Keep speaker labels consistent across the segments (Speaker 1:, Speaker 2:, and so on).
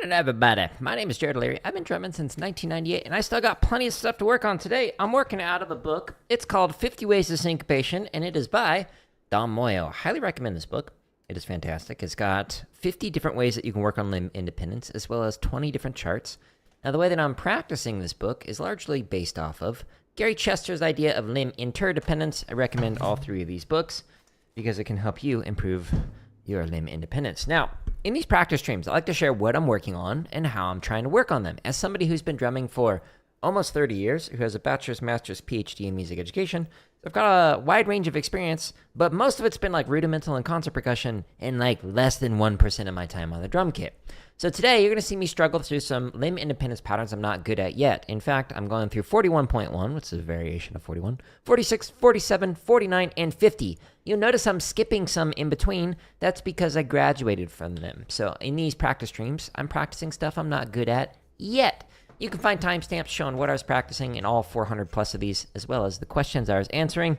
Speaker 1: morning, everybody. My name is Jared O'Leary. I've been drumming since 1998, and I still got plenty of stuff to work on today. I'm working out of a book. It's called 50 Ways to Syncopation, and it is by Dom Moyo. Highly recommend this book. It is fantastic. It's got 50 different ways that you can work on limb independence, as well as 20 different charts. Now, the way that I'm practicing this book is largely based off of Gary Chester's idea of limb interdependence. I recommend all three of these books because it can help you improve your limb independence. Now, in these practice streams, I like to share what I'm working on and how I'm trying to work on them. As somebody who's been drumming for almost 30 years, who has a bachelor's, master's, PhD in music education, I've got a wide range of experience, but most of it's been like rudimental and concert percussion and like less than 1% of my time on the drum kit. So today, you're going to see me struggle through some limb independence patterns I'm not good at yet. In fact, I'm going through 41.1, which is a variation of 41, 46, 47, 49, and 50. You'll notice I'm skipping some in between. That's because I graduated from them. So in these practice streams, I'm practicing stuff I'm not good at yet. You can find timestamps showing what I was practicing in all 400 plus of these, as well as the questions I was answering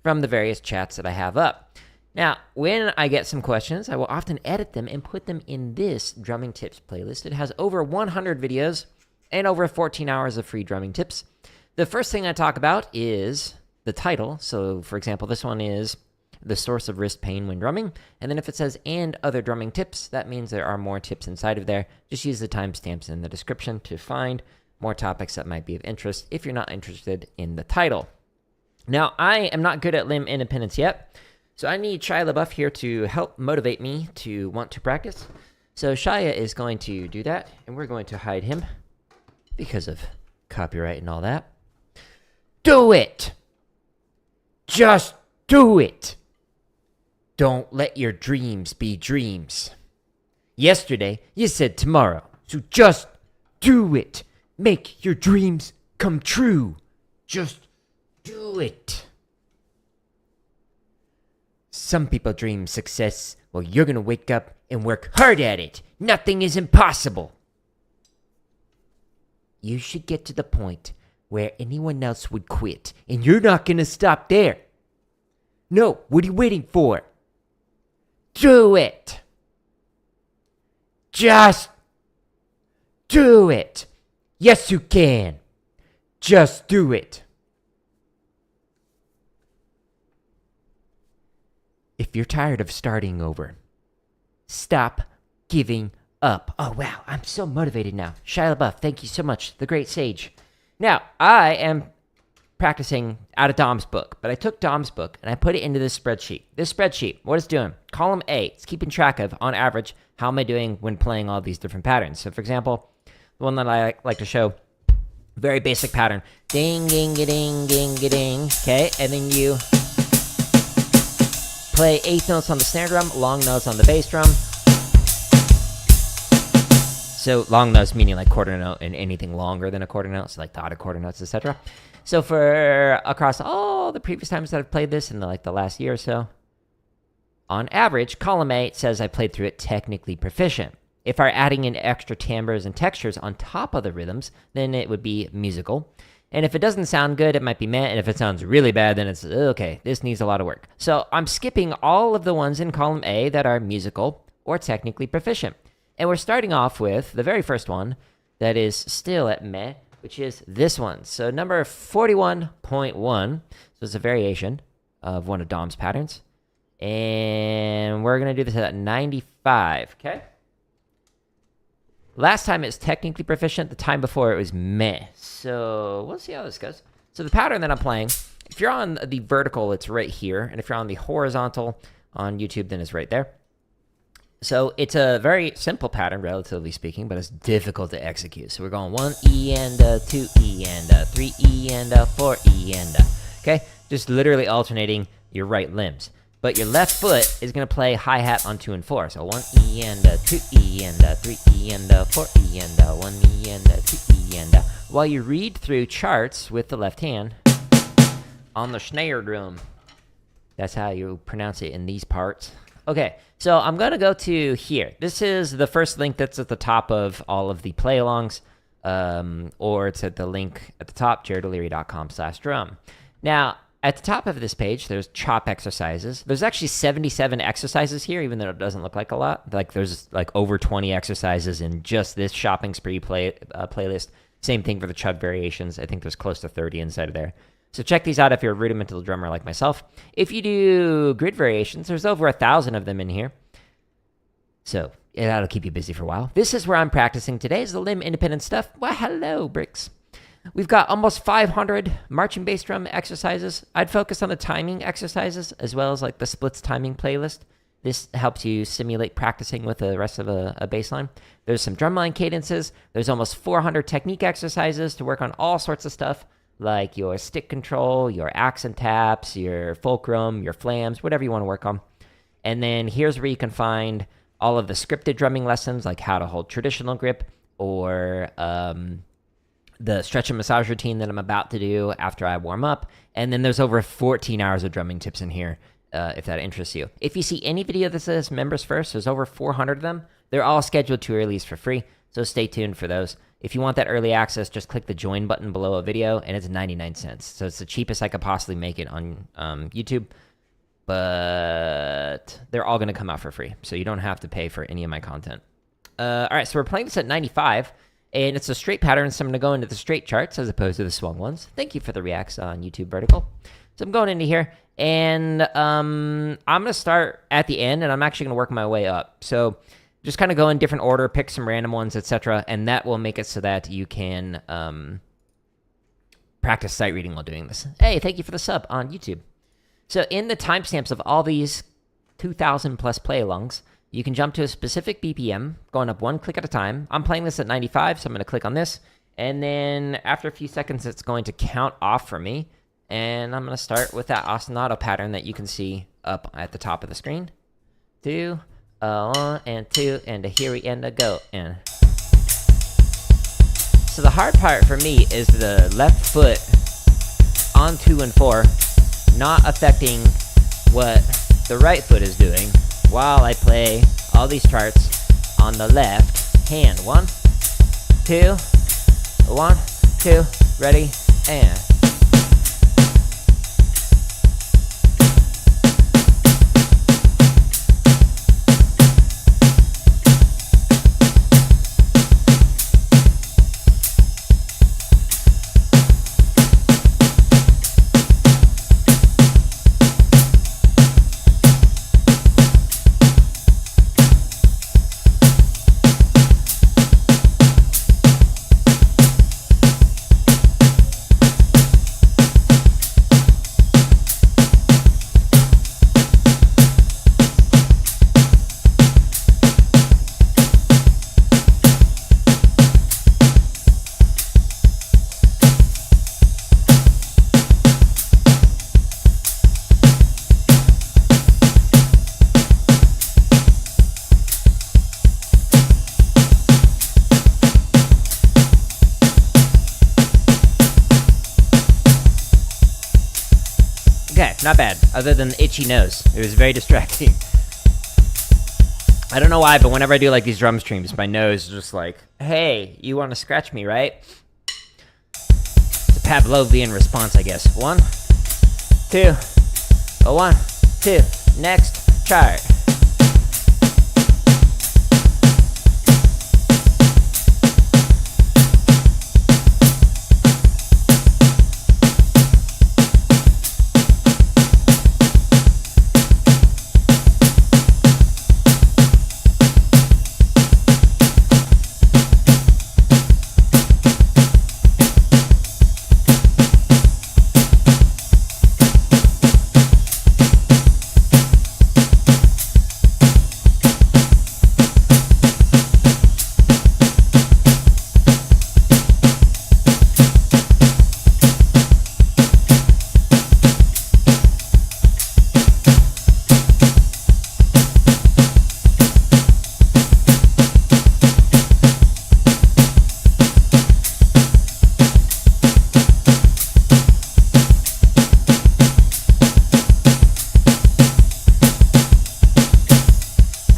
Speaker 1: from the various chats that I have up. Now, when I get some questions, I will often edit them and put them in this drumming tips playlist. It has over 100 videos and over 14 hours of free drumming tips. The first thing I talk about is the title. So, for example, this one is the source of wrist pain when drumming. And then if it says and other drumming tips, that means there are more tips inside of there. Just use the timestamps in the description to find more topics that might be of interest if you're not interested in the title. Now, I am not good at limb independence yet, so I need Shia LaBeouf here to help motivate me to want to practice. So Shia is going to do that, and we're going to hide him because of copyright and all that. Do it! Just do it! Don't let your dreams be dreams. Yesterday, you said tomorrow, so just do it. Make your dreams come true. Just do it. Some people dream success. Well, you're going to wake up and work hard at it. Nothing is impossible. You should get to the point where anyone else would quit, and you're not going to stop there. No, what are you waiting for? Do it. Just do it. Yes, you can. Just do it. If you're tired of starting over, stop giving up. Oh, wow, I'm so motivated now. Shia LaBeouf, thank you so much, the great sage. Now, I am practicing out of Dom's book, but I took Dom's book and I put it into this spreadsheet. This spreadsheet, what it's doing, column A, it's keeping track of, on average, how am I doing when playing all these different patterns. So, for example, the one that I like to show, very basic pattern. Ding, ding, ding, ding, ding, okay? And then you play eighth notes on the snare drum, long notes on the bass drum. So long notes meaning like quarter note and anything longer than a quarter note, so like dotted quarter notes, etc. So for across all the previous times that I've played this in the last year or so, on average, column A says I played through it technically proficient. If I'm adding in extra timbres and textures on top of the rhythms, then it would be musical. And if it doesn't sound good, it might be meh. And if it sounds really bad, then it's, okay, this needs a lot of work. So I'm skipping all of the ones in column A that are musical or technically proficient. And we're starting off with the very first one that is still at meh, which is this one. So number 41.1. So it's a variation of one of Dom's patterns. And we're going to do this at 95, okay? Last time it was technically proficient. The time before it was meh. So we'll see how this goes. So the pattern that I'm playing, if you're on the vertical, it's right here. And if you're on the horizontal on YouTube, then it's right there. So it's a very simple pattern, relatively speaking, but it's difficult to execute. So we're going 1 E and 2 E and 3 E and 4 E and okay? Just literally alternating your right limbs. But your left foot is going to play hi-hat on 2 and 4. So 1 E and 2 E and 3 E and 4 E and 1 E and 2 E and while you read through charts with the left hand on the snare drum. That's how you pronounce it in these parts. Okay, so I'm going to go to here. This is the first link that's at the top of all of the play-alongs, or it's at the link at the top, jaredoleary.com/drum. Now, at the top of this page, there's chop exercises. There's actually 77 exercises here, even though it doesn't look like a lot. Like there's like over 20 exercises in just this shopping spree playlist. Same thing for the chub variations. I think there's close to 30 inside of there. So check these out if you're a rudimental drummer like myself. If you do grid variations, there's over 1,000 of them in here. So that'll keep you busy for a while. This is where I'm practicing today, is the limb independent stuff. Well, hello, Bricks. We've got almost 500 marching bass drum exercises. I'd focus on the timing exercises as well as like the splits timing playlist. This helps you simulate practicing with the rest of a bass line. There's some drumline cadences. There's almost 400 technique exercises to work on all sorts of stuff, like your stick control, your accent taps, your fulcrum, your flams, whatever you want to work on. And then here's where you can find all of the scripted drumming lessons, like how to hold traditional grip, or the stretch and massage routine that I'm about to do after I warm up. And then there's over 14 hours of drumming tips in here, if that interests you. If you see any video that says members first, there's over 400 of them. They're all scheduled to release for free, so stay tuned for those. If you want that early access, just click the join button below a video, and it's 99 cents. So it's the cheapest I could possibly make it on YouTube. But they're all going to come out for free, so you don't have to pay for any of my content. All right, so we're playing this at 95. And it's a straight pattern, so I'm going to go into the straight charts as opposed to the swung ones. Thank you for the reacts on YouTube Vertical. So I'm going into here, and I'm going to start at the end, and I'm actually going to work my way up. So just kind of go in different order, pick some random ones, etc., and that will make it so that you can practice sight reading while doing this. Hey, thank you for the sub on YouTube. So in the timestamps of all these 2,000 plus play-alongs, you can jump to a specific BPM, going up one click at a time. I'm playing this at 95, so I'm going to click on this. And then after a few seconds, it's going to count off for me. And I'm going to start with that ostinato pattern that you can see up at the top of the screen. 2, 1, and 2, and a here we end a go. And so the hard part for me is the left foot on 2 and 4, not affecting what the right foot is doing, while I play all these charts on the left hand. 1, 2, 1, 2, ready, and. Okay, not bad, other than the itchy nose. It was very distracting. I don't know why, but whenever I do like these drum streams, my nose is just like, hey, you want to scratch me, right? It's a Pavlovian response, I guess. 1, 2, 1, 2, next chart.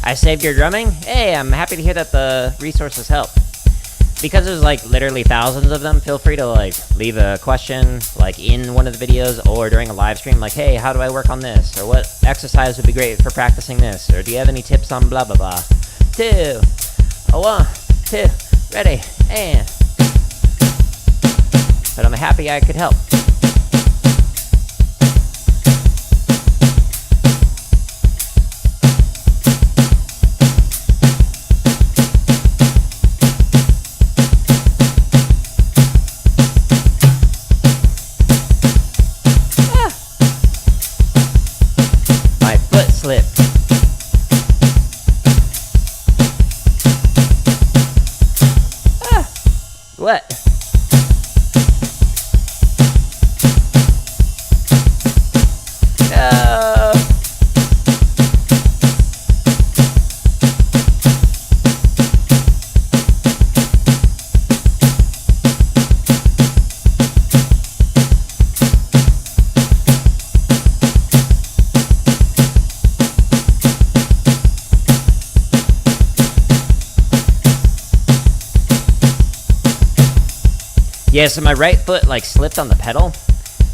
Speaker 1: I saved your drumming? Hey, I'm happy to hear that the resources help. because there's like literally thousands of them, feel free to like leave a question like in one of the videos or during a live stream, like, hey, how do I work on this? Or what exercise would be great for practicing this? Or do you have any tips on blah blah blah? 2, 1, 2, ready, and. But I'm happy I could help. Slip. What? No. Yeah, so my right foot like slipped on the pedal,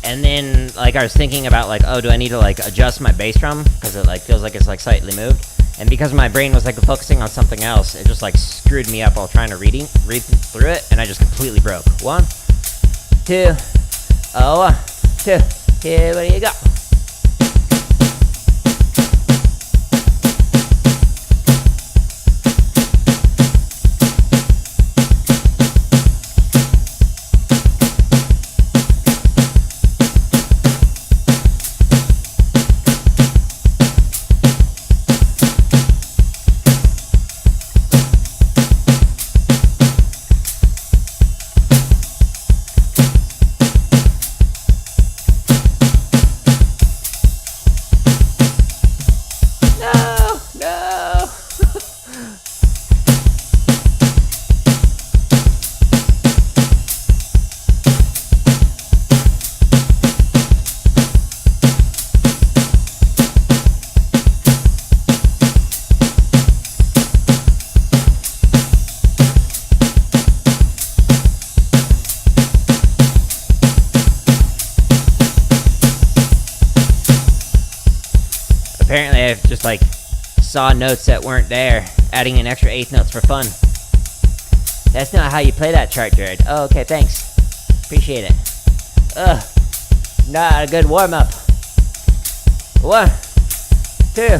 Speaker 1: and then like I was thinking about like, oh, do I need to like adjust my bass drum because it like feels like it's like slightly moved, and because my brain was like focusing on something else, it just like screwed me up while trying to read through it, and I just completely broke. 1, 2, 1, 2. Here you go. Apparently I just like saw notes that weren't there, adding in extra eighth notes for fun. That's not how you play that chart, Jared. Oh, okay, thanks. Appreciate it. Ugh, not a good warm-up. 1, 2,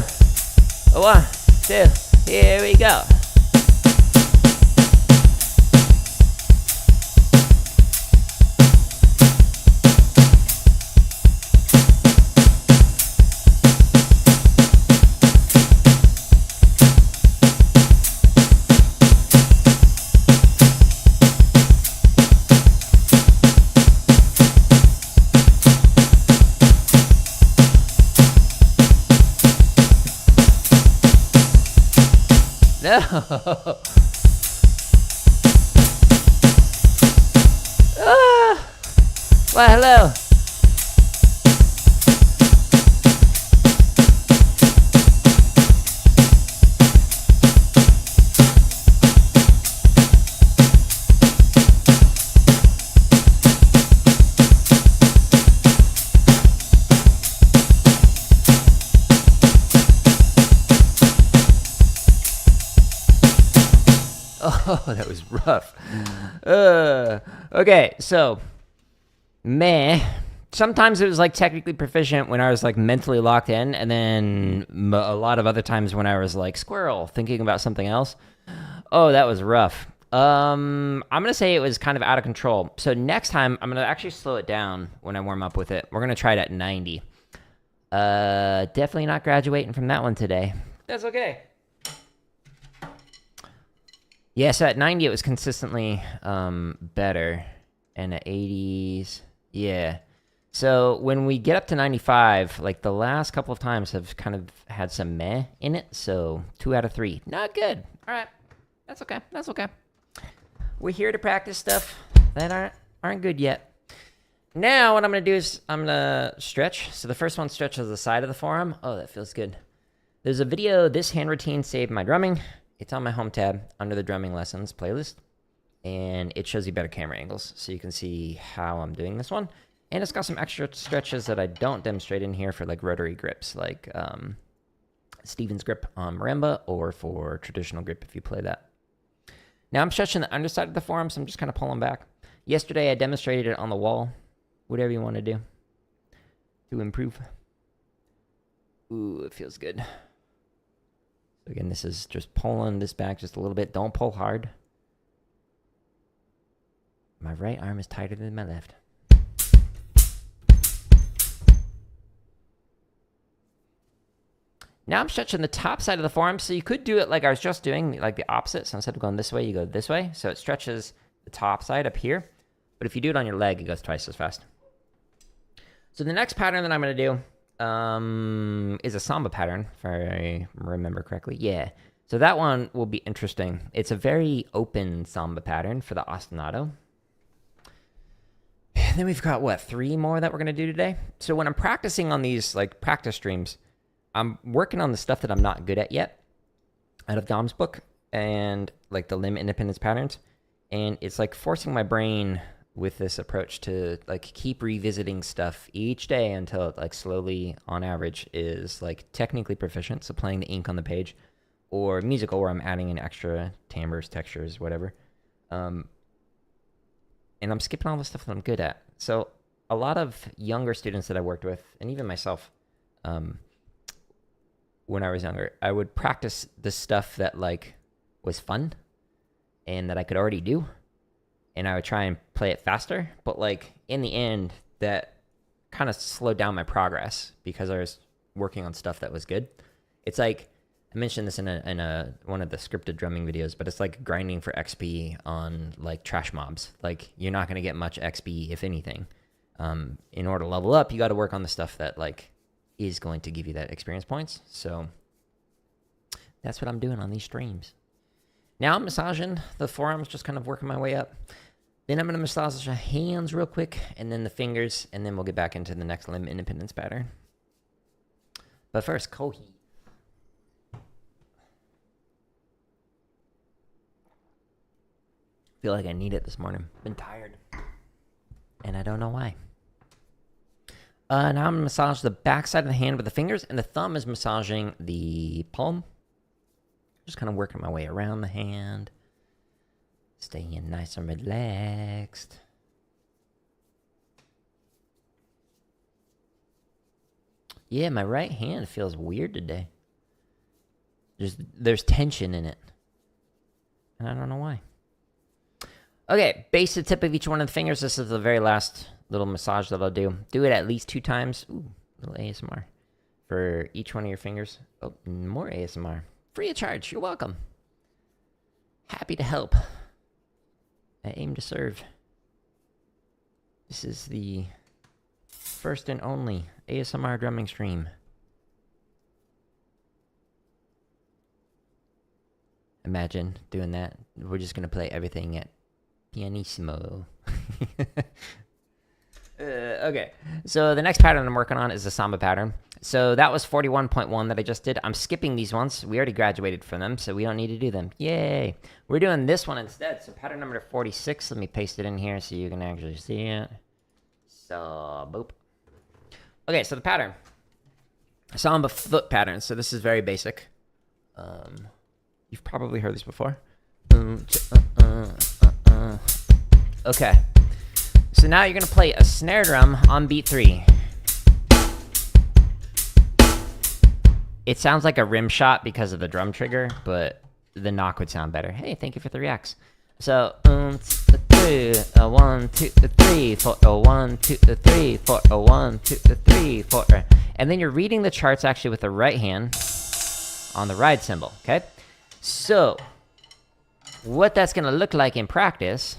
Speaker 1: 1, 2, here we go. No. Well, hello. Oh, that was rough. Okay, so, meh. Sometimes it was like technically proficient when I was like mentally locked in, and then a lot of other times when I was like squirrel, thinking about something else. Oh, that was rough. I'm gonna say it was kind of out of control. So next time I'm gonna actually slow it down when I warm up with it. We're gonna try it at 90. Definitely not graduating from that one today. That's okay. Yeah, so at 90 it was consistently better, and at 80s, yeah. So when we get up to 95, like the last couple of times have kind of had some meh in it, so 2 out of 3. Not good. All right, that's okay, that's okay. We're here to practice stuff that aren't good yet. Now what I'm going to do is I'm going to stretch. So the first one stretches the side of the forearm. Oh, that feels good. There's a video, This Hand Routine Saved My Drumming. It's on my home tab under the drumming lessons playlist. and it shows you better camera angles, so you can see how I'm doing this one. And it's got some extra stretches that I don't demonstrate in here for like rotary grips, like Stevens grip on marimba, or for traditional grip if you play that. Now I'm stretching the underside of the forearm, so I'm just kind of pulling back. Yesterday I demonstrated it on the wall. Whatever you want to do to improve. Ooh, it feels good. So again, this is just pulling this back just a little bit. Don't pull hard. My right arm is tighter than my left. Now I'm stretching the top side of the forearm, so you could do it like I was just doing, like the opposite. So instead of going this way, you go this way. So it stretches the top side up here. But if you do it on your leg, it goes twice as fast. So the next pattern that I'm going to do is a Samba pattern, if I remember correctly. Yeah. So that one will be interesting. It's a very open Samba pattern for the ostinato. And then we've got, what, 3 more that we're going to do today? So when I'm practicing on these, like, practice streams, I'm working on the stuff that I'm not good at yet out of Dom's book and, like, the limb independence patterns. And it's, like, forcing my brain with this approach to, like, keep revisiting stuff each day until it, like, slowly, on average, is, like, technically proficient. So playing the ink on the page, or musical where I'm adding in extra timbres, textures, whatever. And I'm skipping all the stuff that I'm good at. So a lot of younger students that I worked with, and even myself, when I was younger, I would practice the stuff that, like, was fun and that I could already do. And I would try and play it faster. But, like, in the end, that kind of slowed down my progress because I was working on stuff that was good. It's like, I mentioned this in one of the scripted drumming videos, but it's like grinding for XP on, like, trash mobs. Like, you're not going to get much XP, if anything. In order to level up, you got to work on the stuff that, like, is going to give you that experience points. So that's what I'm doing on these streams. Now I'm massaging the forearms, just kind of working my way up. Then I'm going to massage the hands real quick, and then the fingers, and then we'll get back into the next limb independence pattern. But first, Kohi. Feel like I need it this morning. Been tired. And I don't know why. Now I'm going to massage the back side of the hand with the fingers, and the thumb is massaging the palm. Just kind of working my way around the hand. Staying nice and relaxed. Yeah, my right hand feels weird today. There's tension in it. And I don't know why. Okay, base to tip of each one of the fingers. This is the very last little massage that I'll do. Do it at least 2 times. Ooh, little ASMR. For each one of your fingers. Oh, more ASMR. Free of charge. You're welcome. Happy to help. I aim to serve. This is the first and only ASMR drumming stream. Imagine doing that. We're just going to play everything at pianissimo. Okay, so the next pattern I'm working on is the Samba pattern. So that was 41.1 that I just did. I'm skipping these ones. We already graduated from them, so we don't need to do them. Yay! We're doing this one instead. So pattern number 46. Let me paste it in here so you can actually see it. So, boop. Okay, so the pattern. Samba foot pattern. So this is very basic. You've probably heard this before. Okay. So now you're going to play a snare drum on beat 3. It sounds like a rim shot because of the drum trigger, but the knock would sound better. Hey, thank you for the reacts. So, 1, 2, 3, 4, 1, 2, 3, 4, 1, 2, 3, 4. And then you're reading the charts actually with the right hand on the ride cymbal, okay? So, what that's going to look like in practice...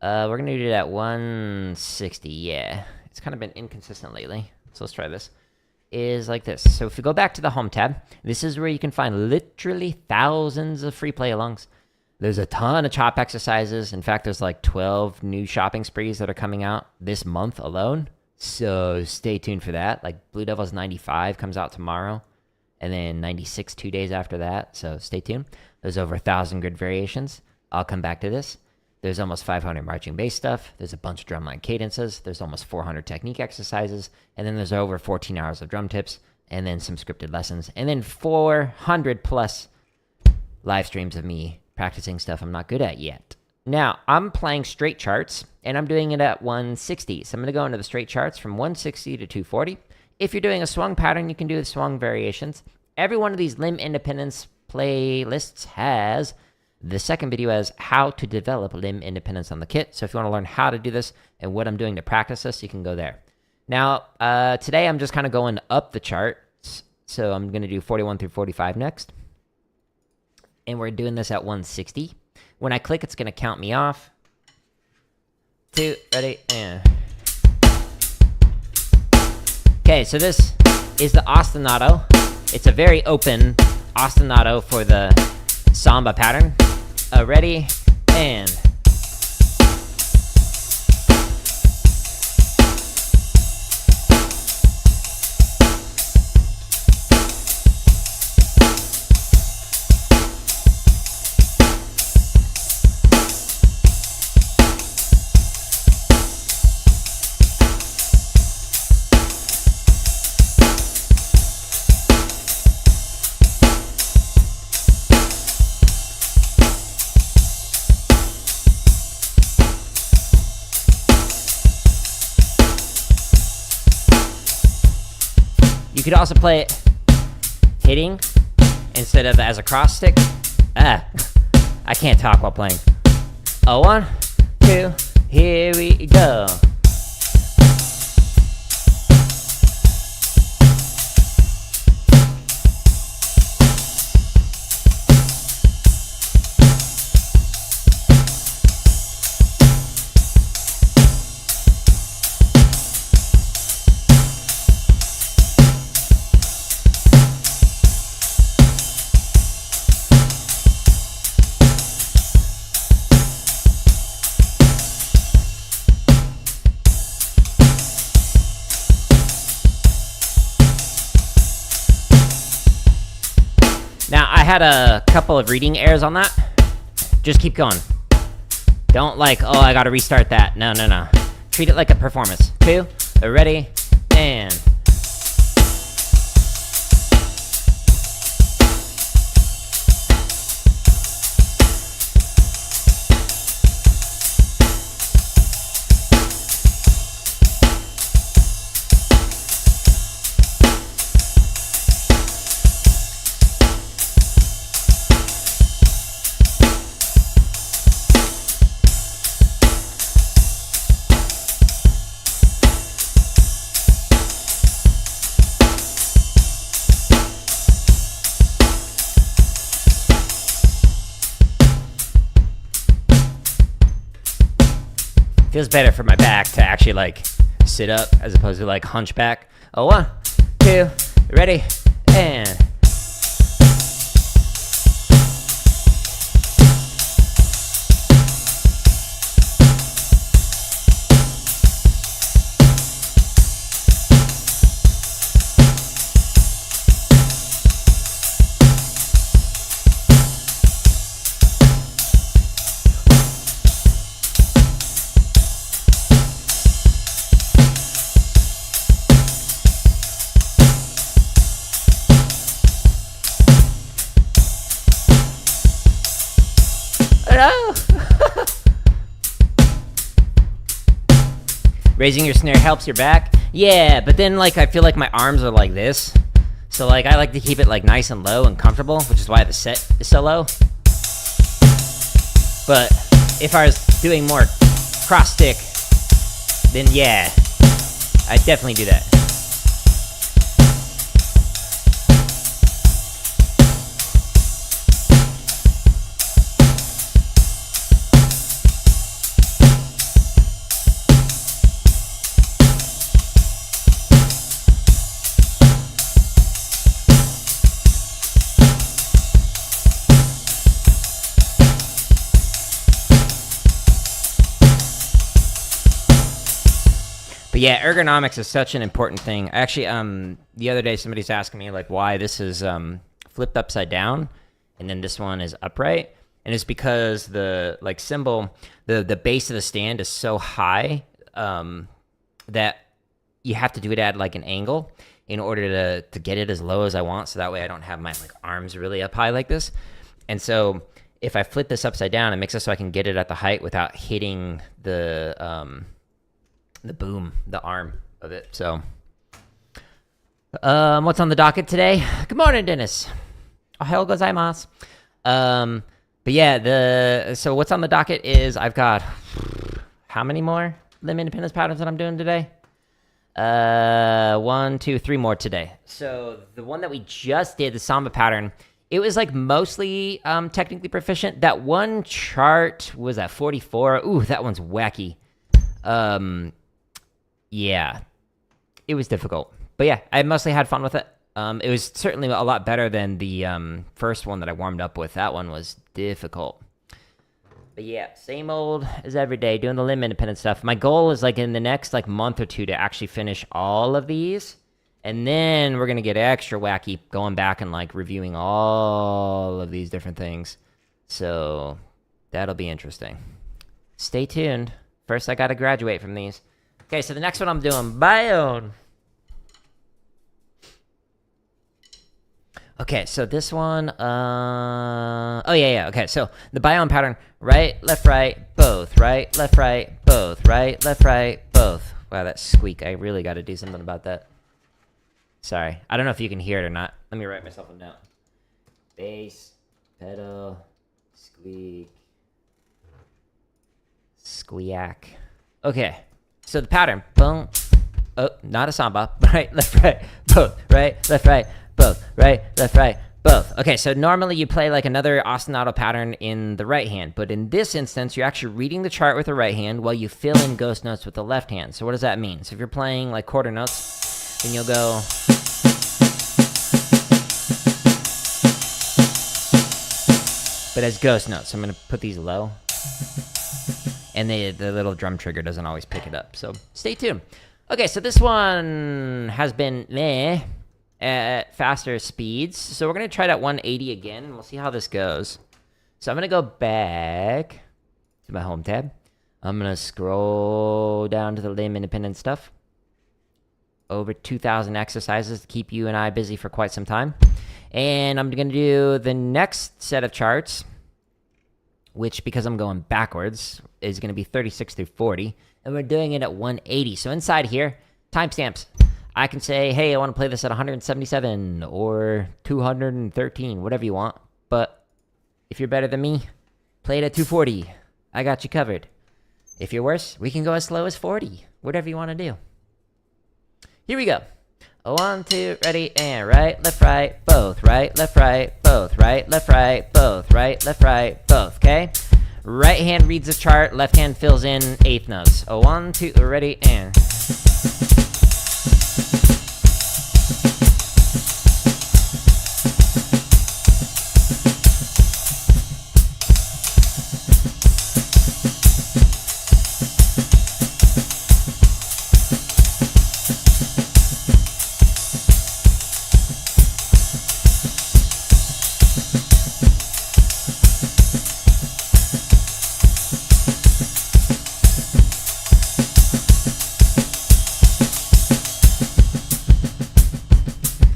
Speaker 1: we're going to do it at 160, yeah. It's kind of been inconsistent lately, so let's try this. Is like this. So if you go back to the home tab, this is where you can find literally thousands of free play-alongs. There's a ton of chop exercises. In fact, there's like 12 new shopping sprees that are coming out this month alone. So stay tuned for that. Like Blue Devils 95 comes out tomorrow, and then 96 2 days after that. So stay tuned. There's over 1,000 grid variations. I'll come back to this. There's almost 500 marching bass stuff. There's a bunch of drumline cadences. There's almost 400 technique exercises. And then there's over 14 hours of drum tips. And then some scripted lessons. And then 400 plus live streams of me practicing stuff I'm not good at yet. Now, I'm playing straight charts, and I'm doing it at 160. So I'm going to go into the straight charts from 160 to 240. If you're doing a swung pattern, you can do the swung variations. Every one of these limb independence playlists has the second video as how to develop limb independence on the kit. So if you want to learn how to do this and what I'm doing to practice this, you can go there. Now, today I'm just kind of going up the charts. So I'm going to do 41 through 45 next. And we're doing this at 160. When I click, it's going to count me off. 2, ready, and... Okay, so this is the ostinato. It's a very open ostinato for the samba pattern. Ready, and... You could also play it hitting instead of as a cross stick. I can't talk while playing. 1, 2, here we go. Now, I had a couple of reading errors on that. Just keep going. Don't like, oh, I gotta restart that. No, no, no. Treat it like a performance. 2, ready, and... Feels better for my back to actually like sit up as opposed to like hunch back. 1, 2, ready, and... Raising your snare helps your back. Yeah, but then like I feel like my arms are like this. So like I like to keep it like nice and low and comfortable, which is why the set is so low. But if I was doing more cross stick, then yeah, I'd definitely do that. But yeah, ergonomics is such an important thing. Actually, the other day somebody's asking me like why this is flipped upside down and then this one is upright. and it's because the like cymbal, the base of the stand is so high that you have to do it at like an angle in order to get it as low as I want, so that way I don't have my like arms really up high like this. And so if I flip this upside down, it makes it so I can get it at the height without hitting the boom, the arm of it. So what's on the docket today? Good morning, Dennis. Ohayou gozaimasu. But yeah, so what's on the docket is I've got how many more limb independence patterns that I'm doing today? 1, 2, 3 more today. So the one that we just did, the Samba pattern, it was like mostly technically proficient. That one chart was at 44. Ooh, that one's wacky. Yeah, it was difficult. But yeah, I mostly had fun with it. It was certainly a lot better than the first one that I warmed up with. That one was difficult. But yeah, same old as every day, doing the limb independent stuff. My goal is like in the next like month or two to actually finish all of these. And then we're going to get extra wacky going back and like reviewing all of these different things. So that'll be interesting. Stay tuned. First, I got to graduate from these. Okay, so the next one I'm doing, Baião. Okay, so this one, oh yeah, okay, so the Baião pattern, right, left, both, right, left, both, right, left, both. Wow, that squeak, I really got to do something about that. Sorry, I don't know if you can hear it or not. Let me write myself a note. Bass, pedal, squeak, squeak. Okay, so the pattern, boom, oh, not a samba, right, left, both, right, left, both, right, left, both. Okay, so normally you play like another ostinato pattern in the right hand, but in this instance, you're actually reading the chart with the right hand while you fill in ghost notes with the left hand. So what does that mean? So if you're playing like quarter notes, then you'll go... but as ghost notes. So I'm going to put these low. And the little drum trigger doesn't always pick it up, so stay tuned. Okay, so this one has been meh at faster speeds. So we're going to try it at 180 again, and we'll see how this goes. So I'm going to go back to my home tab. I'm going to scroll down to the limb independent stuff. Over 2,000 exercises to keep you and I busy for quite some time. And I'm going to do the next set of charts, which, because I'm going backwards, is going to be 36 through 40. And we're doing it at 180. So inside here, timestamps. I can say, hey, I want to play this at 177 or 213, whatever you want. But if you're better than me, play it at 240. I got you covered. If you're worse, we can go as slow as 40. Whatever you want to do. Here we go. 1, 2, ready, and right, left, both, right, left, both, right, left, both, right, left, both, okay? Right hand reads the chart, left hand fills in eighth notes. 1, 2, ready, and...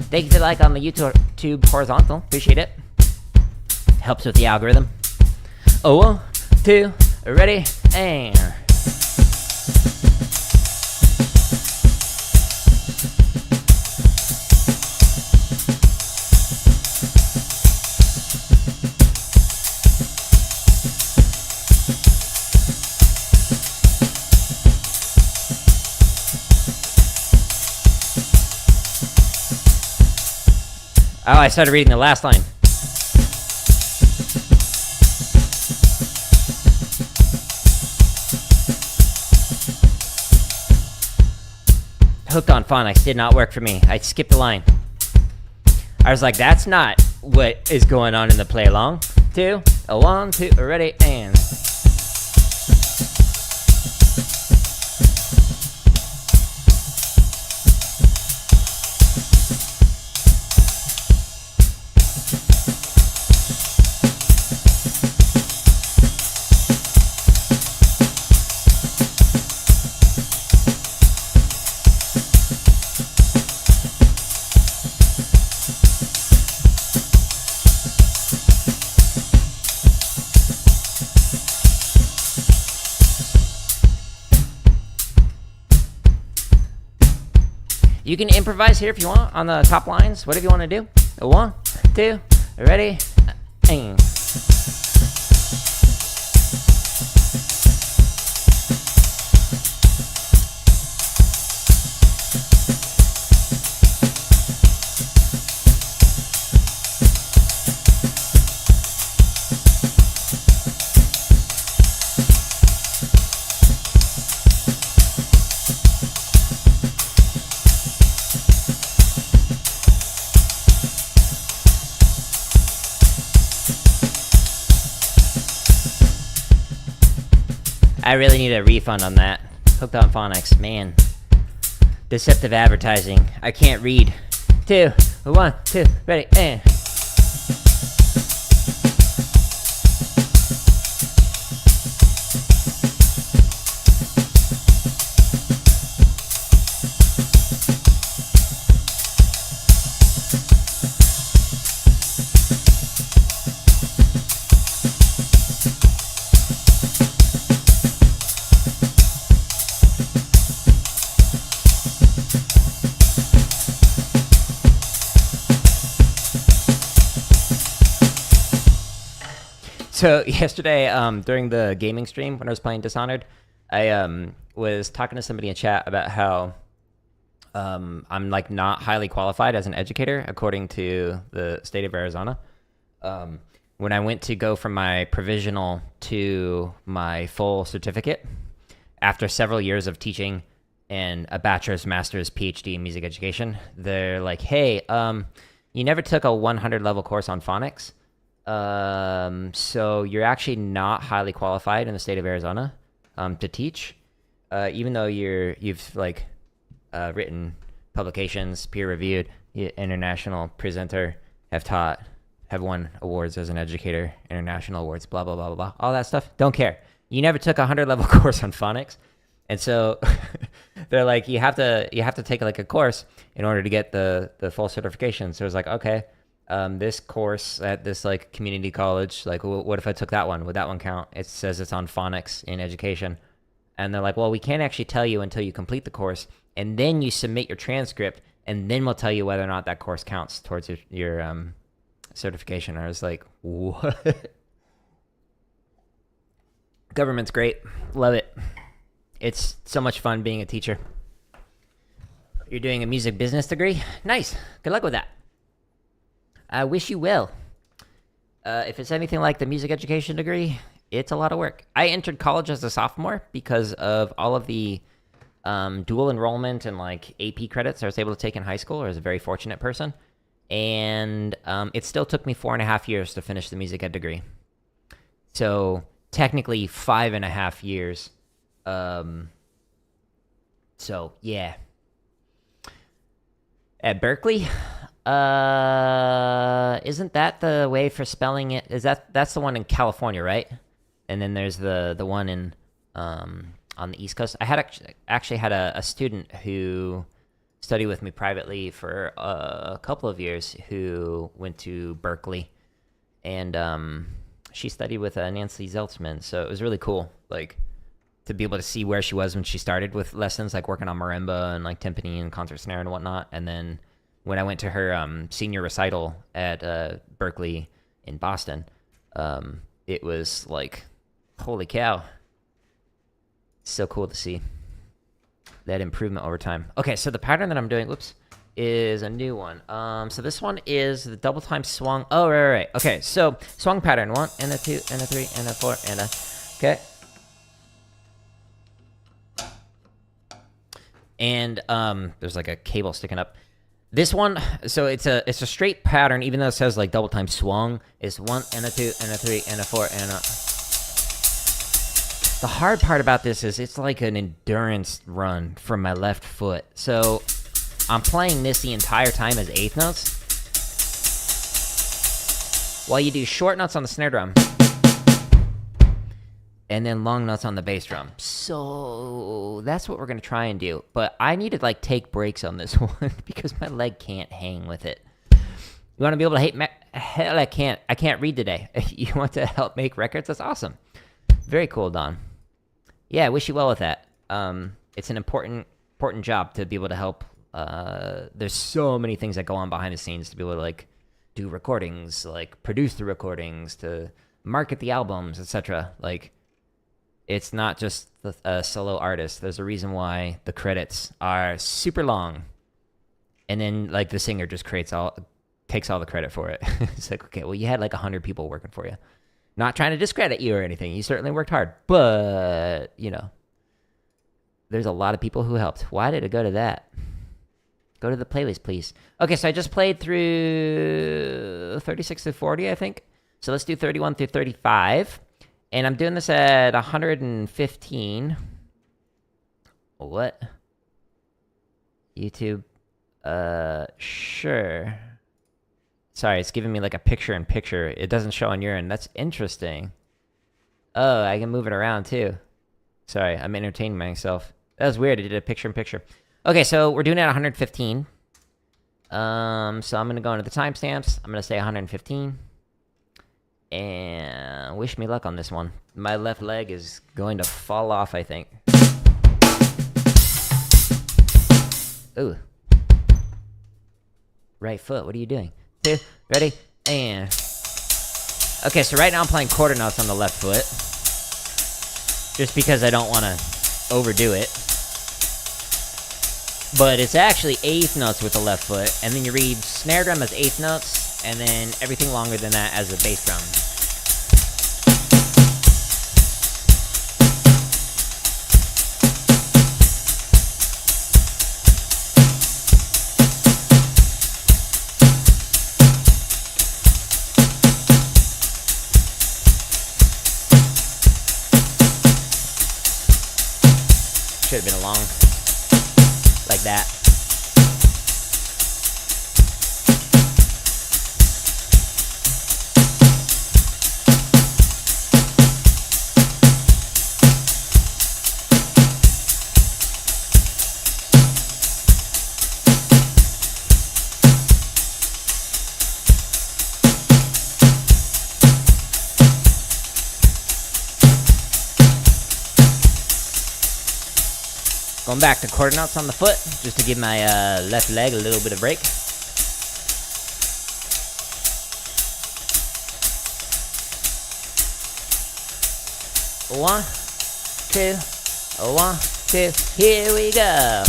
Speaker 1: Thank you for the like on the YouTube horizontal. Appreciate it. Helps with the algorithm. 1, 2, ready, and... Oh, I started reading the last line. Hooked on phonics did not work for me. I skipped the line. I was like, that's not what is going on in the play along. 2, 1, 2, ready, and... You can improvise here if you want on the top lines, whatever you want to do. 1, 2, ready, aim. I really need a refund on that. Hooked on phonics, man. Deceptive advertising. I can't read. 2, 1, 2, ready, and. So yesterday, during the gaming stream when I was playing Dishonored, I was talking to somebody in chat about how I'm like not highly qualified as an educator according to the state of Arizona. When I went to go from my provisional to my full certificate, after several years of teaching and a bachelor's, master's, PhD in music education, they're like, "Hey, you never took a 100 level course on phonics. So you're actually not highly qualified in the state of Arizona to teach, even though you've like written publications, peer-reviewed, international presenter, have won awards as an educator, international awards, blah blah blah blah blah, all that stuff. Don't care. You never took a 100 level course on phonics." And so they're like, you have to take like a course in order to get the full certification. So it's like, okay. This course at this like community college, like what if I took that one? Would that one count? It says it's on phonics in education. And they're like, well, we can't actually tell you until you complete the course, and then you submit your transcript, and then we'll tell you whether or not that course counts towards your certification. I was like, what? Government's great. Love it. It's so much fun being a teacher. You're doing a music business degree? Nice. Good luck with that. I wish you well. If it's anything like the music education degree, it's a lot of work. I entered college as a sophomore because of all of the dual enrollment and like AP credits I was able to take in high school. I was a very fortunate person. And it still took me 4.5 years to finish the music ed degree. So technically 5.5 years. So yeah. At Berkeley... isn't that the way for spelling it? That's the one in California, right? And then there's the one in on the East Coast. I had actually had a student who studied with me privately for a couple of years who went to Berkeley, and she studied with Nancy Zeltzman. So it was really cool, like to be able to see where she was when she started with lessons, like working on marimba and like timpani and concert snare and whatnot, and then when I went to her senior recital at Berkeley in Boston, it was like, holy cow. So cool to see that improvement over time. Okay, so the pattern that I'm doing, is a new one. So this one is the double time swung. Oh, right. Okay, so swung pattern. 1 and a 2 and a 3 and a 4 and a... Okay. And there's like a cable sticking up. This one, so it's a straight pattern, even though it says like double time swung. It's 1 and a 2 and a 3 and a 4 and a... The hard part about this is it's like an endurance run from my left foot. So I'm playing this the entire time as eighth notes, while you do short notes on the snare drum, and then long notes on the bass drum. So that's what we're going to try and do. But I need to like take breaks on this one because my leg can't hang with it. You want to be able to hell, I can't read today. You want to help make records? That's awesome. Very cool, Don. Yeah, I wish you well with that. It's an important job to be able to help There's so many things that go on behind the scenes to be able to like do recordings, like produce the recordings, to market the albums, etc. Like, it's not just a solo artist. There's a reason why the credits are super long, and then like the singer just takes all the credit for it. It's like, okay, well, you had like 100 people working for you. Not trying to discredit you or anything. You certainly worked hard, but you know, there's a lot of people who helped. Why did it go to that? Go to the playlist, please. Okay, so I just played through 36 to 40, I think. So let's do 31 through 35. And I'm doing this at 115. What? YouTube? Sure. Sorry, it's giving me like a picture-in-picture. It doesn't show on your end. That's interesting. Oh, I can move it around too. Sorry, I'm entertaining myself. That was weird. I did a picture-in-picture. Okay, so we're doing it at 115. So I'm going to go into the timestamps. I'm going to say 115. And wish me luck on this one. My left leg is going to fall off, I think. Ooh. Right foot, what are you doing? 2, ready, and... Okay, so right now I'm playing quarter notes on the left foot. Just because I don't want to overdo it. But it's actually eighth notes with the left foot, and then you read snare drum as eighth notes, and then everything longer than that as a bass drum. Should have been along like that. Going back to quarter notes on the foot, just to give my left leg a little bit of break. One, two, 1, 2, here we go.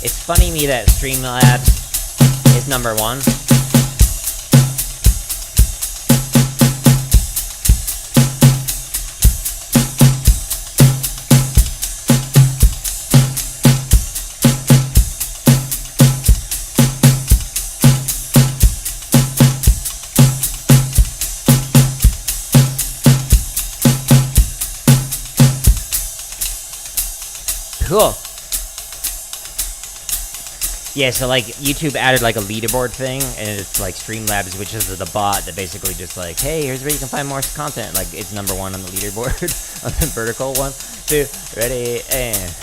Speaker 1: It's funny to me that Streamlabs is number 1. Cool. Yeah, so like YouTube added like a leaderboard thing, and it's like Streamlabs, which is the bot that basically just like, hey, here's where you can find more content. Like, it's number 1 on the leaderboard on the vertical. 1, 2, ready, and...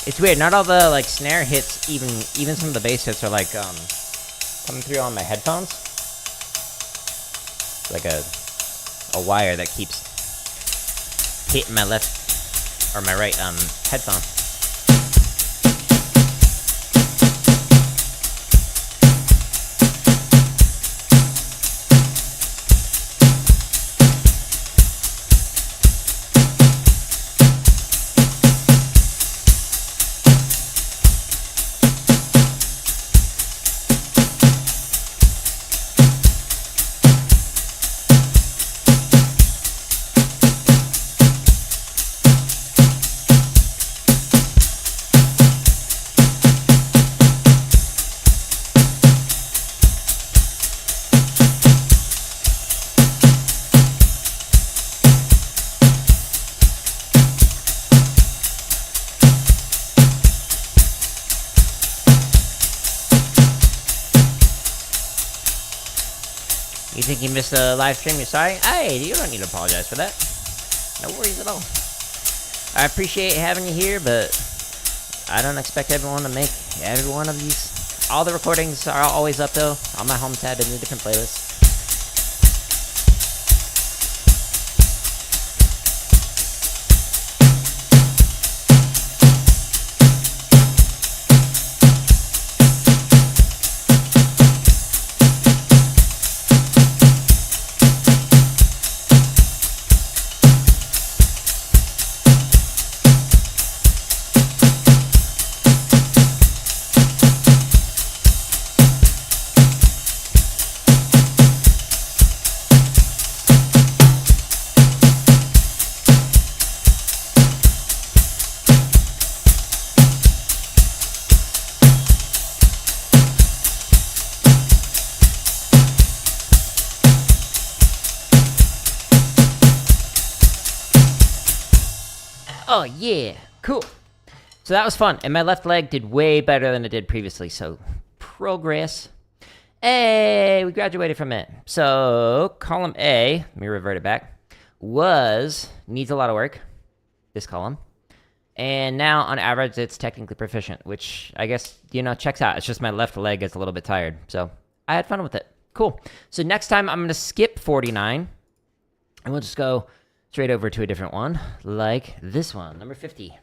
Speaker 1: It's weird, not all the like snare hits, even some of the bass hits are like coming through on my headphones. Like a wire that keeps hitting my left or my right headphone. You think you missed the live stream? You're sorry? Hey, you don't need to apologize for that. No worries at all. I appreciate having you here, but I don't expect everyone to make every one of these. All the recordings are always up, though, on my home tab in the different playlists. Oh, yeah. Cool. So that was fun. And my left leg did way better than it did previously. So, progress. Hey, we graduated from it. So, column A, let me revert it back, needs a lot of work. This column. And now, on average, it's technically proficient, which I guess, checks out. It's just my left leg gets a little bit tired. So, I had fun with it. Cool. So, next time, I'm going to skip 49. And we'll just go straight over to a different one, like this one, number 50.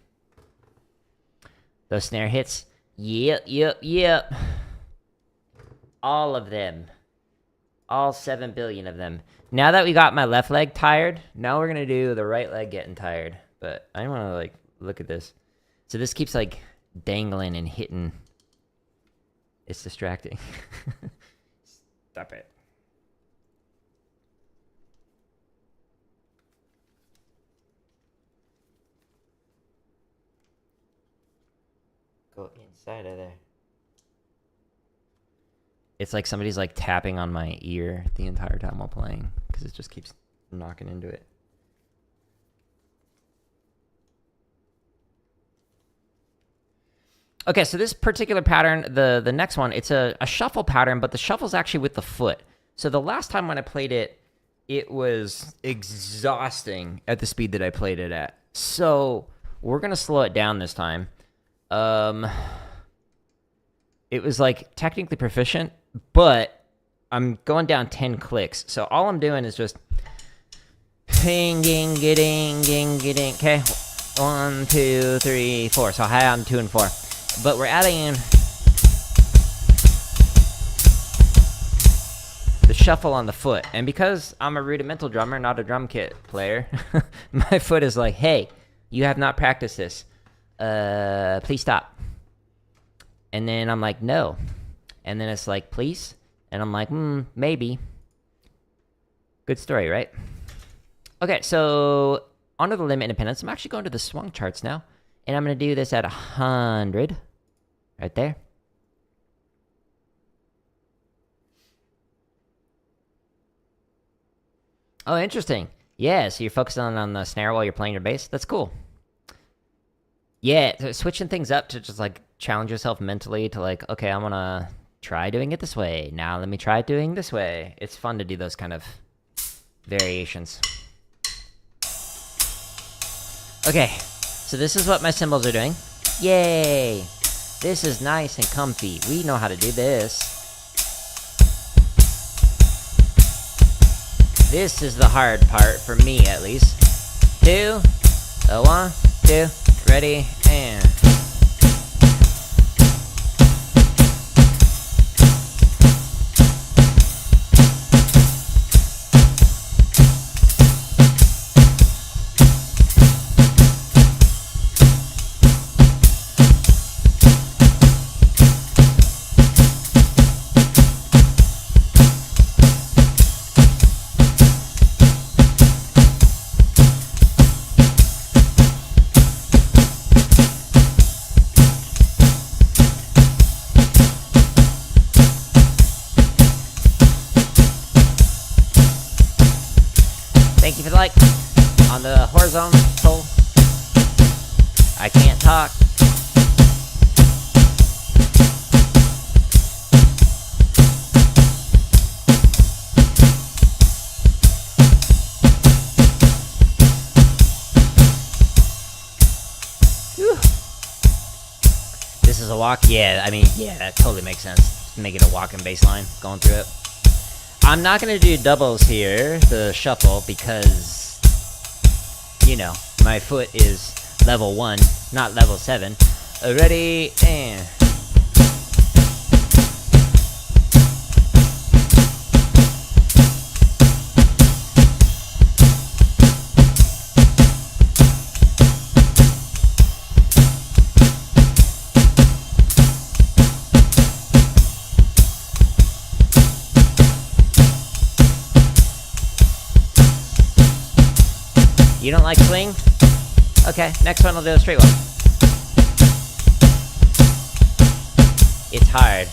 Speaker 1: Those snare hits, yep. All of them. All 7 billion of them. Now that we got my left leg tired, now we're gonna do the right leg getting tired. But I don't wanna, look at this. So this keeps, dangling and hitting. It's distracting. Stop it. Go inside of there. It's like somebody's tapping on my ear the entire time while playing because it just keeps knocking into it. Okay, so this particular pattern, the next one, it's a shuffle pattern, but the shuffle's actually with the foot. So the last time when I played it, it was exhausting at the speed that I played it at. So we're gonna slow it down this time. It was technically proficient, but I'm going down 10 clicks. So all I'm doing is just ping, ging, ding, ding. Okay, 1, 2, 3, 4. So high on 2 and 4. But we're adding in the shuffle on the foot. And because I'm a rudimental drummer, not a drum kit player, my foot is like, hey, you have not practiced this. Please stop. And then I'm like, no. And then it's like, please? And I'm like, maybe. Good story, right? Okay, so onto the limit independence. I'm actually going to the swung charts now. And I'm going to do this at 100. Right there. Oh, interesting. Yeah, so you're focusing on the snare while you're playing your bass? That's cool. Yeah, so switching things up to just challenge yourself mentally to okay, I'm gonna try doing it this way. Now let me try doing this way. It's fun to do those kind of variations. Okay, so this is what my cymbals are doing. Yay! This is nice and comfy. We know how to do this. This is the hard part, for me at least. 2, 1, 2, ready, and... Thank you for the like on the horizontal. I can't talk. Whew. This is a walk? Yeah, I mean, yeah, that totally makes sense. Make it a walking bass line going through it. I'm not going to do doubles here, the shuffle, because, you know, my foot is level 1, not level 7. Ready, and... You don't like swing? Okay, next one I'll do a straight one. It's hard.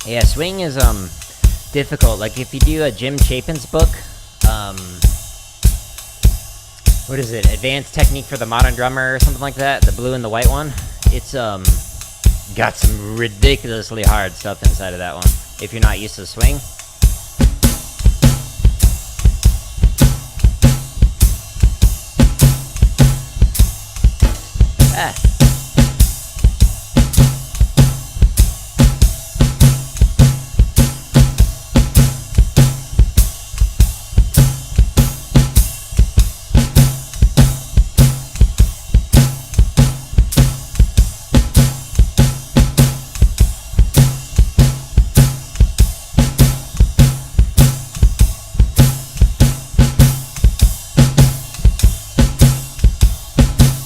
Speaker 1: Yeah, swing is difficult. Like if you do a Jim Chapin's book, what is it? Advanced Technique for the Modern Drummer or something like that, the blue and the white one. It's got some ridiculously hard stuff inside of that one if you're not used to swing. Ah.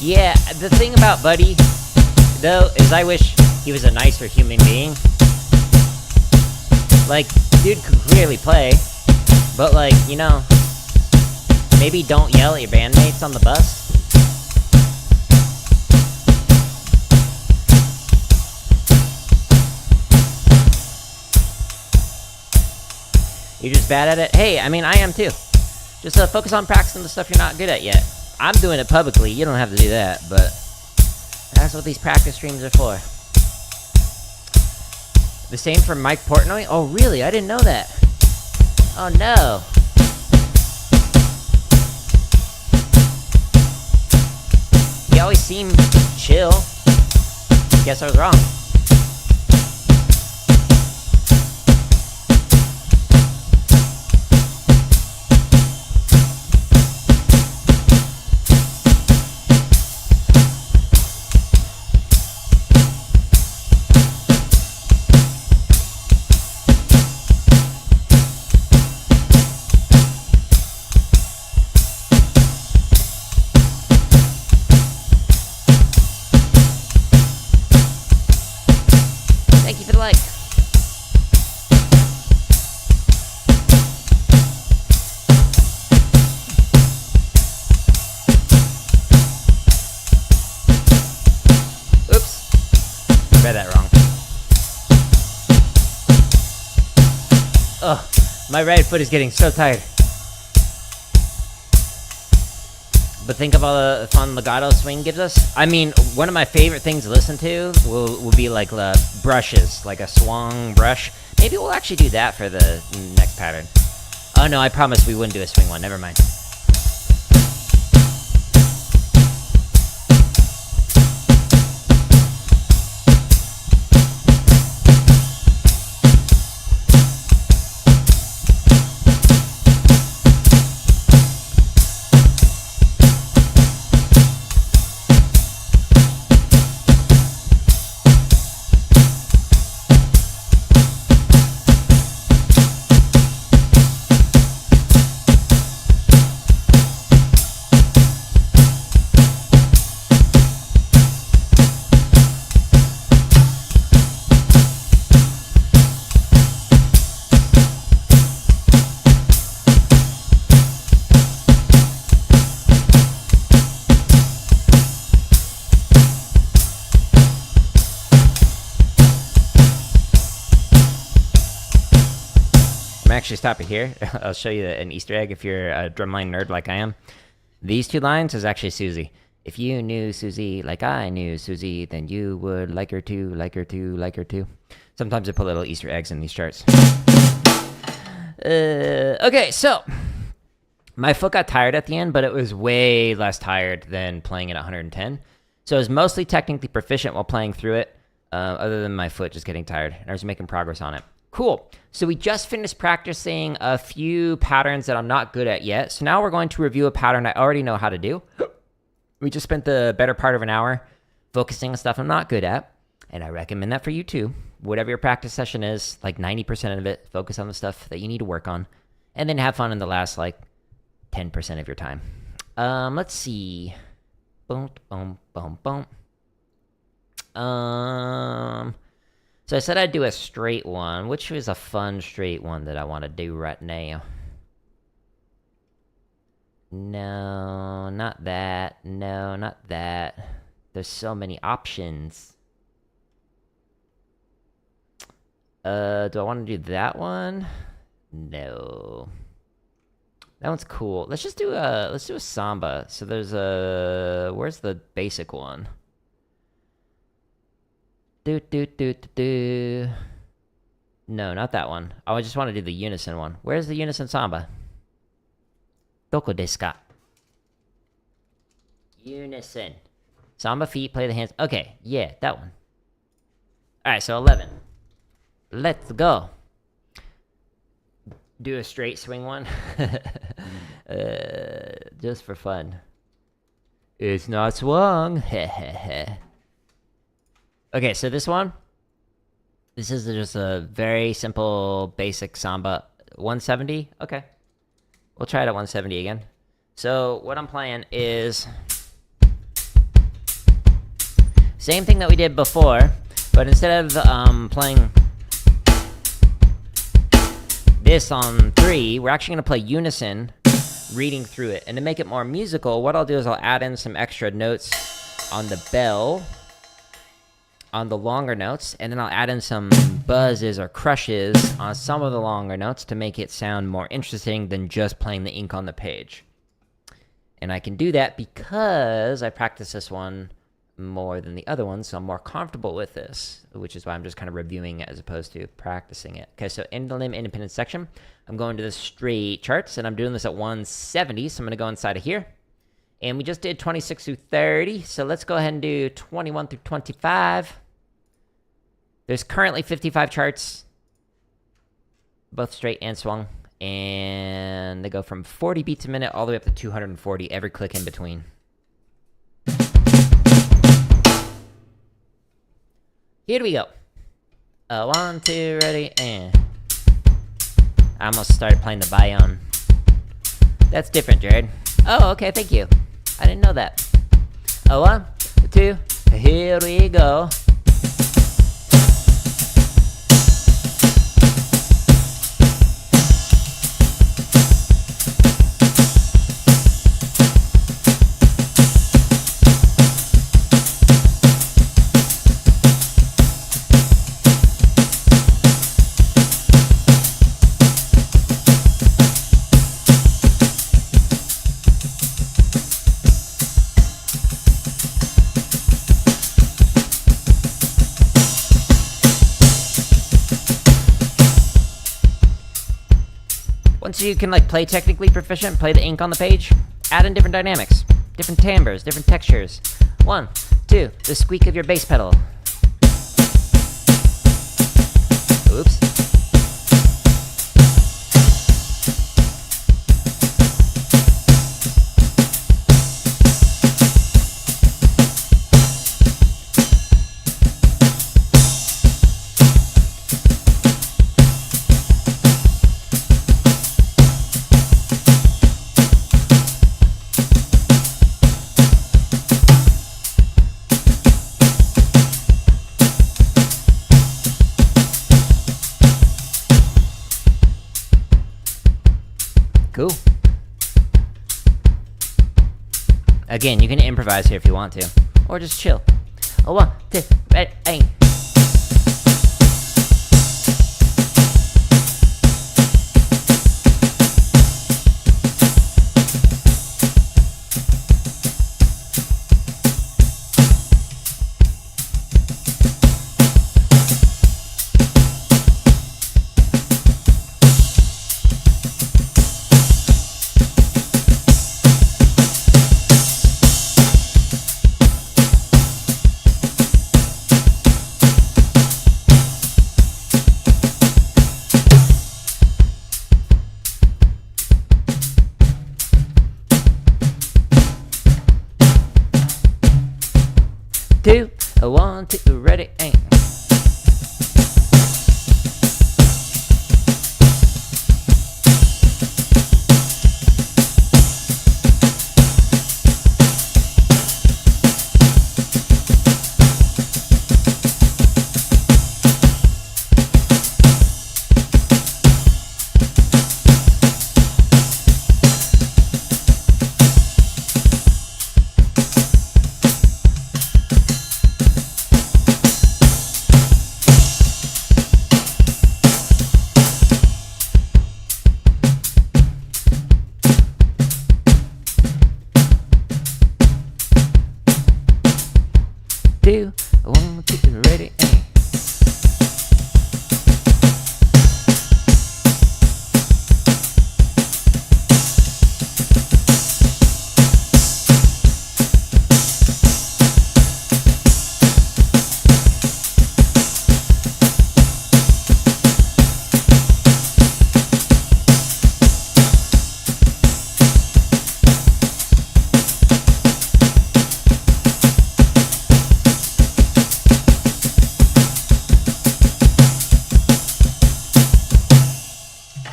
Speaker 1: Yeah, the thing about Buddy, though, is I wish he was a nicer human being. Like, dude could clearly play, but like, you know, maybe don't yell at your bandmates on the bus. You're just bad at it? Hey, I mean, I am too. Just focus on practicing the stuff you're not good at yet. I'm doing it publicly, you don't have to do that, but that's what these practice streams are for. The same for Mike Portnoy? Oh really? I didn't know that. Oh no. He always seemed chill. Guess I was wrong. Thank you for the like. Oops. Read that wrong. Ugh, my right foot is getting so tired. But think of all the fun legato swing gives us. I mean, one of my favorite things to listen to will be like brushes, like a swung brush. Maybe we'll actually do that for the next pattern. Oh no, I promised we wouldn't do a swing one, never mind. gonna actually stop it here. I'll show you an Easter egg if you're a drumline nerd like I am. These 2 lines is actually Susie. If you knew Susie like I knew Susie, then you would like her too, like her too, like her too. Sometimes I put little Easter eggs in these charts. Okay, so my foot got tired at the end, but it was way less tired than playing at 110. So I was mostly technically proficient while playing through it, other than my foot just getting tired. And I was making progress on it. Cool. So we just finished practicing a few patterns that I'm not good at yet. So now we're going to review a pattern I already know how to do. We just spent the better part of an hour focusing on stuff I'm not good at. And I recommend that for you too. Whatever your practice session is, like 90% of it, focus on the stuff that you need to work on. And then have fun in the last, like, 10% of your time. Let's see. Boom, boom, boom, boom. So I said I'd do a straight one. Which was a fun straight one that I want to do right now? No, not that. No, not that. There's so many options. Do I want to do that one? No. That one's cool. Let's do a samba. So there's where's the basic one? No, not that one. Oh, I just want to do the unison one. Where's the unison samba? Doko desu ka? Unison. Samba feet, play the hands. Okay, yeah, that one. Alright, so 11. Let's go. Do a straight swing one. Just for fun. It's not swung. Okay, so this one. This is just a very simple, basic samba. 170? Okay. We'll try it at 170 again. So what I'm playing is same thing that we did before, but instead of playing this on 3, we're actually going to play unison, reading through it. And to make it more musical, what I'll do is I'll add in some extra notes on the bell, on the longer notes, and then I'll add in some buzzes or crushes on some of the longer notes to make it sound more interesting than just playing the ink on the page. And I can do that because I practice this one more than the other one, so I'm more comfortable with this, which is why I'm just kind of reviewing it as opposed to practicing it. Okay, so in the limb independent section, I'm going to the straight charts, and I'm doing this at 170, so I'm going to go inside of here. And we just did 26 through 30, so let's go ahead and do 21 through 25. There's currently 55 charts, both straight and swung, and they go from 40 beats a minute all the way up to 240, every click in between. Here we go. 1, 2, ready, and I almost started playing the Baião. That's different, Jared. Oh, okay, thank you. I didn't know that. 1, 2, here we go. Once you can like play technically proficient, play the ink on the page, add in different dynamics, different timbres, different textures. 1, 2, the squeak of your bass pedal. Oops. Cool. Again, you can improvise here if you want to, or just chill. 1, 2, ready, aim. A 1, 2, ready, aim. Two, 1, 2, ready, aim.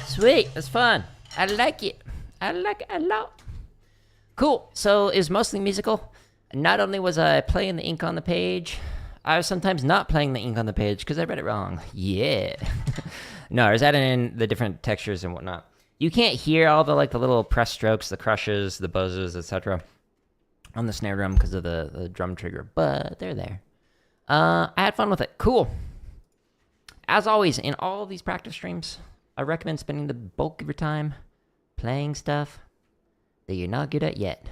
Speaker 1: Sweet, that's fun. I like it. I like it a lot. Cool. So it was mostly musical. Not only was I playing the ink on the page, I was sometimes not playing the ink on the page because I read it wrong. Yeah. No, I was adding in the different textures and whatnot. You can't hear all the the little press strokes, the crushes, the buzzes, etc. on the snare drum because of the drum trigger, but they're there. I had fun with it. Cool. As always, in all of these practice streams, I recommend spending the bulk of your time playing stuff that you're not good at yet,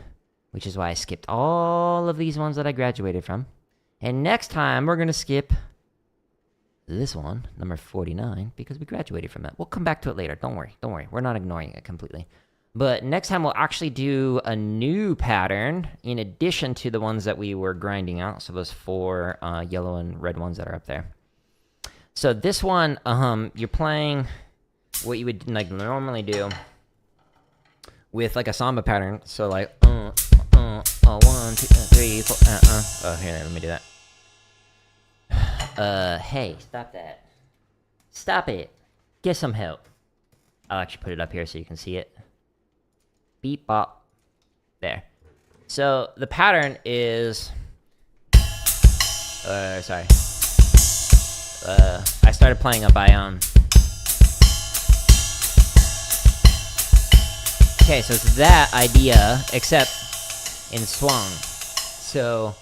Speaker 1: which is why I skipped all of these ones that I graduated from. And next time, we're going to skip this one, number 49, because we graduated from it. We'll come back to it later. Don't worry. Don't worry. We're not ignoring it completely. But next time, we'll actually do a new pattern in addition to the ones that we were grinding out. So those 4 yellow and red ones that are up there. So this one, you're playing what you would normally do with a samba pattern. So 1, 2, 3, 4. Oh, here, let me do that. Hey, stop that. Stop it. Get some help. I'll actually put it up here so you can see it. Beep bop. There. So the pattern is. Sorry. I started playing a Baião. Okay, so it's that idea, except in swung. So,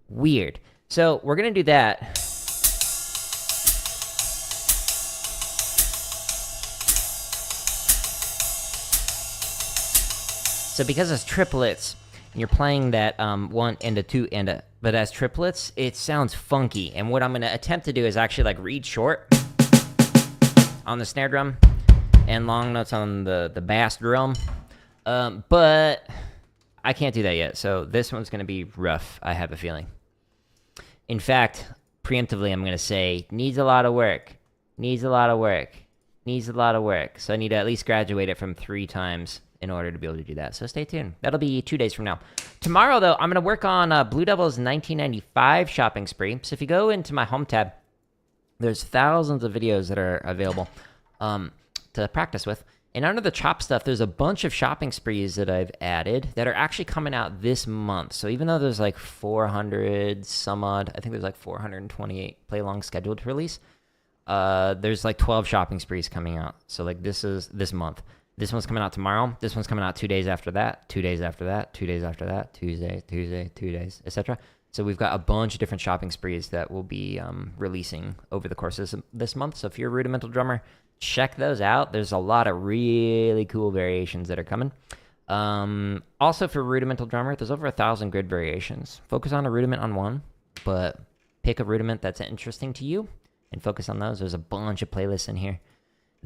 Speaker 1: weird. So we're going to do that. So because it's triplets, and you're playing that 1 and a 2 and a, but as triplets, it sounds funky. And what I'm going to attempt to do is actually read short on the snare drum and long notes on the bass drum. But I can't do that yet. So this one's going to be rough, I have a feeling. In fact, preemptively, I'm going to say, needs a lot of work, needs a lot of work, needs a lot of work. So I need to at least graduate it from 3 times in order to be able to do that. So stay tuned. That'll be 2 days from now. Tomorrow, though, I'm going to work on Blue Devil's 1995 shopping spree. So if you go into my home tab, there's thousands of videos that are available to practice with. And under the chop stuff, there's a bunch of shopping sprees that I've added that are actually coming out this month. So even though there's 400 some odd, I think there's 428 play-along scheduled to release, there's 12 shopping sprees coming out. So this is this month. This one's coming out tomorrow. This one's coming out 2 days after that, 2 days after that, 2 days after that, Tuesday, 2 days, etc. So we've got a bunch of different shopping sprees that we'll be releasing over the course of this month. So if you're a rudimental drummer, check those out. There's a lot of really cool variations that are coming. Also for rudimental drummer, there's over 1,000 grid variations. Focus on a rudiment on one, but pick a rudiment that's interesting to you and focus on those. There's a bunch of playlists in here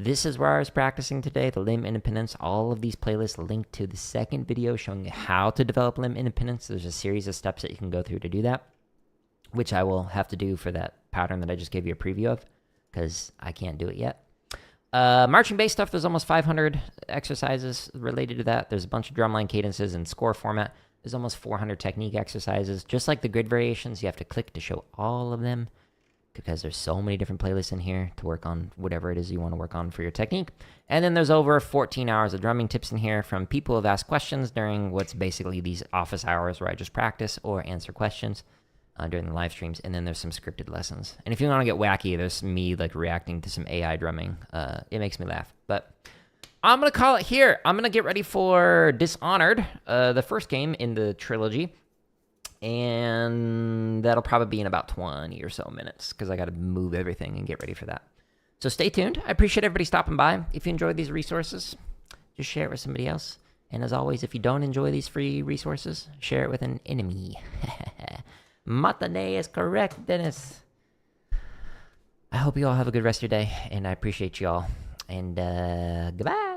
Speaker 1: This is where I was practicing today, the limb independence. All of these playlists link to the second video showing you how to develop limb independence. There's a series of steps that you can go through to do that, which I will have to do for that pattern that I just gave you a preview of, because I can't do it yet. Marching bass stuff, there's almost 500 exercises related to that. There's a bunch of drumline cadences and score format. There's almost 400 technique exercises. Just like the grid variations, you have to click to show all of them, because there's so many different playlists in here to work on whatever it is you want to work on for your technique. And then there's over 14 hours of drumming tips in here from people who have asked questions during what's basically these office hours where I just practice or answer questions during the live streams. And then there's some scripted lessons. And if you want to get wacky, there's me like reacting to some AI drumming. It makes me laugh. But I'm going to call it here. I'm going to get ready for Dishonored, the first game in the trilogy. And that'll probably be in about 20 or so minutes, because I got to move everything and get ready for that. So stay tuned. I appreciate everybody stopping by. If you enjoyed these resources, just share it with somebody else. And as always, if you don't enjoy these free resources, share it with an enemy. Matane is correct, Dennis. I hope you all have a good rest of your day, and I appreciate you all. And goodbye.